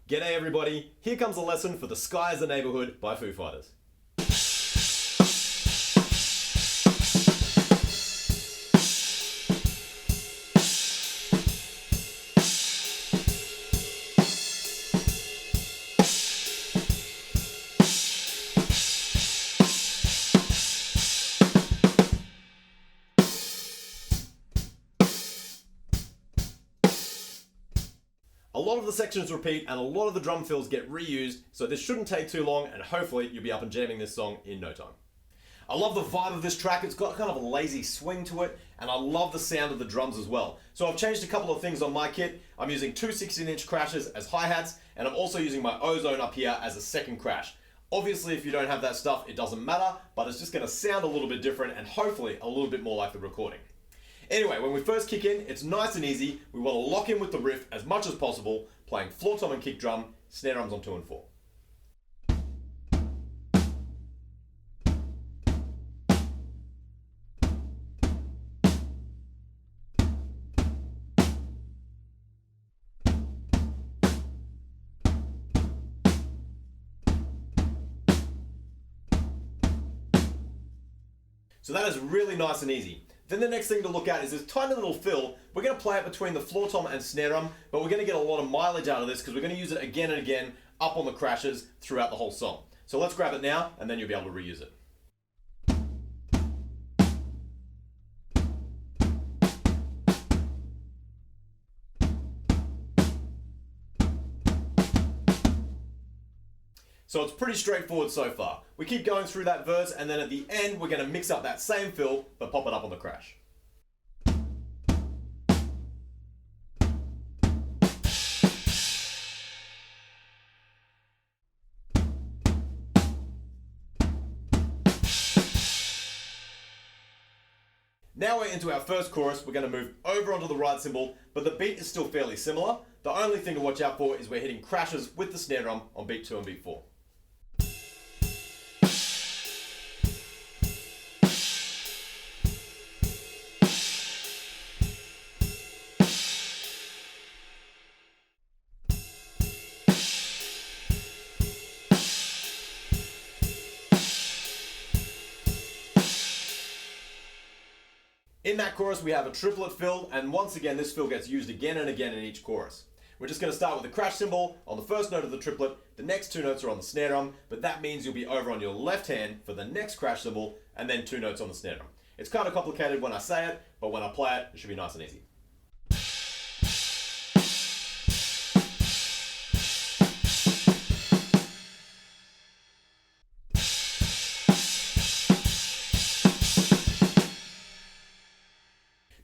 G'day everybody, here comes a lesson for The Sky is the Neighborhood by Foo Fighters. A lot of the sections repeat and a lot of the drum fills get reused, so this shouldn't take too long and hopefully you'll be up and jamming this song in no time. I love the vibe of this track, it's got kind of a lazy swing to it, and I love the sound of the drums as well. So I've changed a couple of things on my kit. I'm using two 16-inch crashes as hi-hats, and I'm also using my ozone up here as a second crash. Obviously if you don't have that stuff, it doesn't matter, but it's just going to sound a little bit different and hopefully a little bit more like the recording. Anyway, when we first kick in, it's nice and easy. We want to lock in with the riff as much as possible, playing floor tom and kick drum, snare drums on 2 and 4. So that is really nice and easy. Then the next thing to look at is this tiny little fill. We're going to play it between the floor tom and snare drum, but we're going to get a lot of mileage out of this because we're going to use it again and again up on the crashes throughout the whole song. So let's grab it now and then you'll be able to reuse it. So it's pretty straightforward so far. We keep going through that verse and then at the end we're going to mix up that same fill but pop it up on the crash. Now we're into our first chorus. We're going to move over onto the ride cymbal, but the beat is still fairly similar. The only thing to watch out for is we're hitting crashes with the snare drum on beat 2 and beat 4. In that chorus we have a triplet fill, and once again this fill gets used again and again in each chorus. We're just going to start with the crash cymbal on the first note of the triplet. The next 2 notes are on the snare drum, but that means you'll be over on your left hand for the next crash cymbal and then 2 notes on the snare drum. It's kind of complicated when I say it, but when I play it, it should be nice and easy.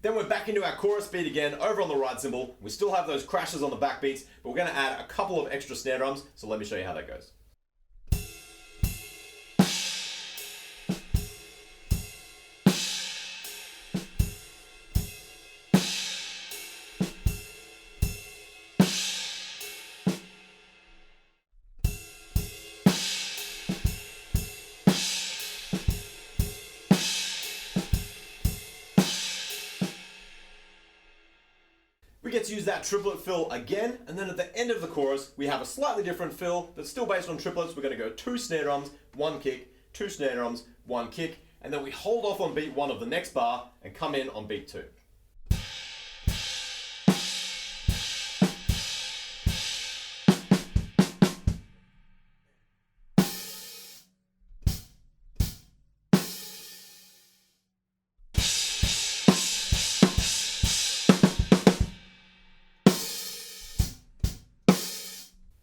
Then we're back into our chorus beat again, over on the ride cymbal. We still have those crashes on the back beats, but we're going to add a couple of extra snare drums, so let me show you how that goes. We get to use that triplet fill again, and then at the end of the chorus, we have a slightly different fill that's still based on triplets. We're going to go 2 snare drums, 1 kick, 2 snare drums, 1 kick, and then we hold off on beat 1 of the next bar and come in on beat 2.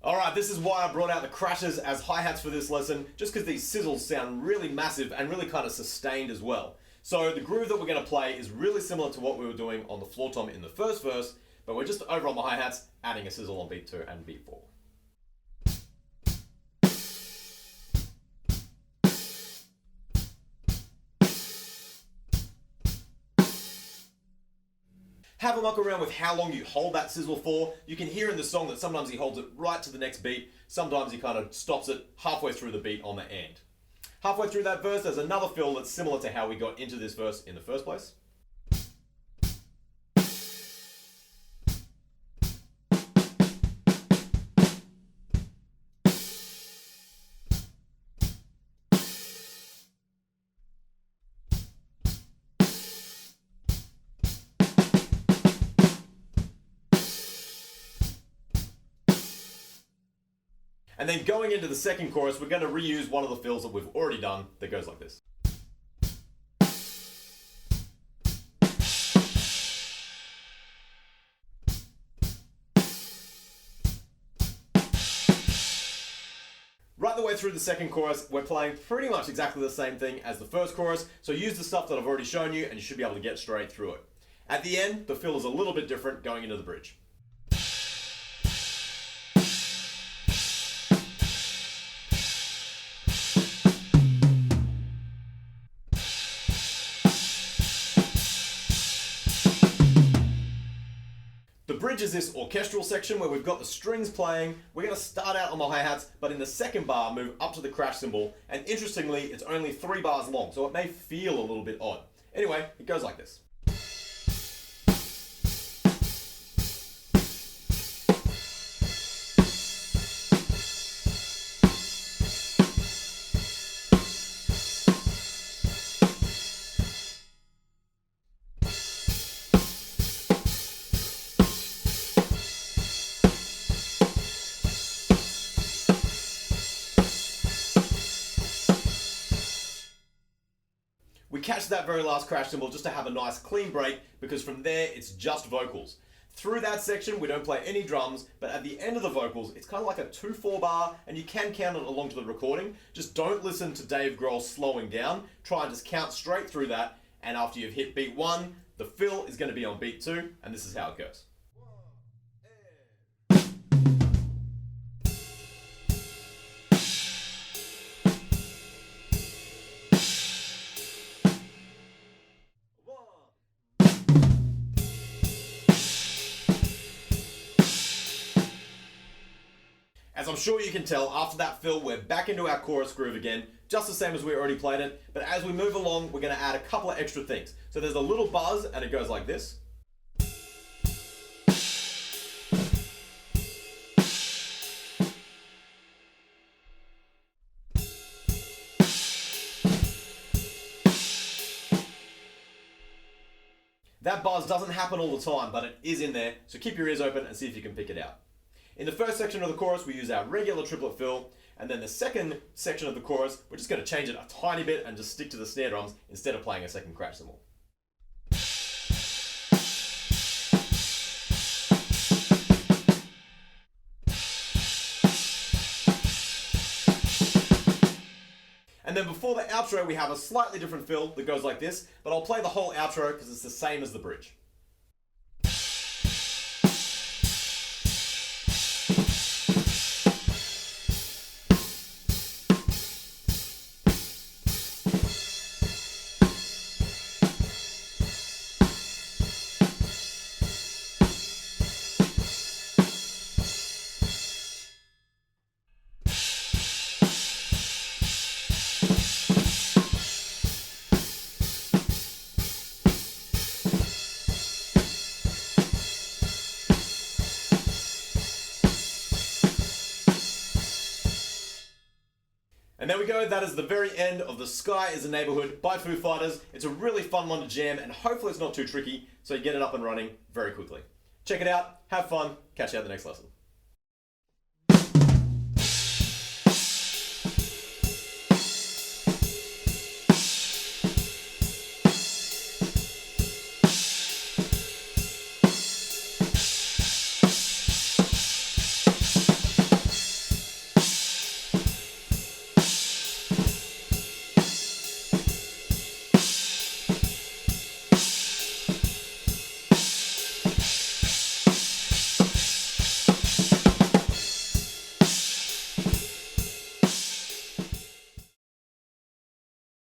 Alright, this is why I brought out the crashes as hi-hats for this lesson, just because these sizzles sound really massive and really kind of sustained as well. So the groove that we're going to play is really similar to what we were doing on the floor tom in the first verse, but we're just over on the hi-hats adding a sizzle on beat 2 and beat 4. Have a muck around with how long you hold that sizzle for. You can hear in the song that sometimes he holds it right to the next beat, sometimes he kind of stops it halfway through the beat on the end. Halfway through that verse, there's another fill that's similar to how we got into this verse in the first place. And then going into the second chorus, we're going to reuse one of the fills that we've already done that goes like this. Right the way through the second chorus, we're playing pretty much exactly the same thing as the first chorus, so use the stuff that I've already shown you and you should be able to get straight through it. At the end, the fill is a little bit different going into the bridge. The bridge is this orchestral section where we've got the strings playing. We're going to start out on the hi-hats, but in the second bar move up to the crash cymbal, and interestingly it's only 3 bars long, so it may feel a little bit odd. Anyway, it goes like this. We catch that very last crash cymbal just to have a nice clean break, because from there it's just vocals. Through that section we don't play any drums, but at the end of the vocals it's kind of like a 2/4 bar, and you can count it along to the recording. Just don't listen to Dave Grohl slowing down, try and just count straight through that, and after you've hit beat 1, the fill is going to be on beat 2, and this is how it goes. As I'm sure you can tell, after that fill, we're back into our chorus groove again, just the same as we already played it, but as we move along, we're going to add a couple of extra things. So there's a little buzz, and it goes like this. That buzz doesn't happen all the time, but it is in there, so keep your ears open and see if you can pick it out. In the first section of the chorus, we use our regular triplet fill, and then the second section of the chorus, we're just going to change it a tiny bit and just stick to the snare drums instead of playing a second crash cymbal. And then before the outro, we have a slightly different fill that goes like this, but I'll play the whole outro because it's the same as the bridge. And there we go, that is the very end of The Sky is a Neighborhood by Foo Fighters. It's a really fun one to jam, and hopefully it's not too tricky, so you get it up and running very quickly. Check it out, have fun, catch you at the next lesson.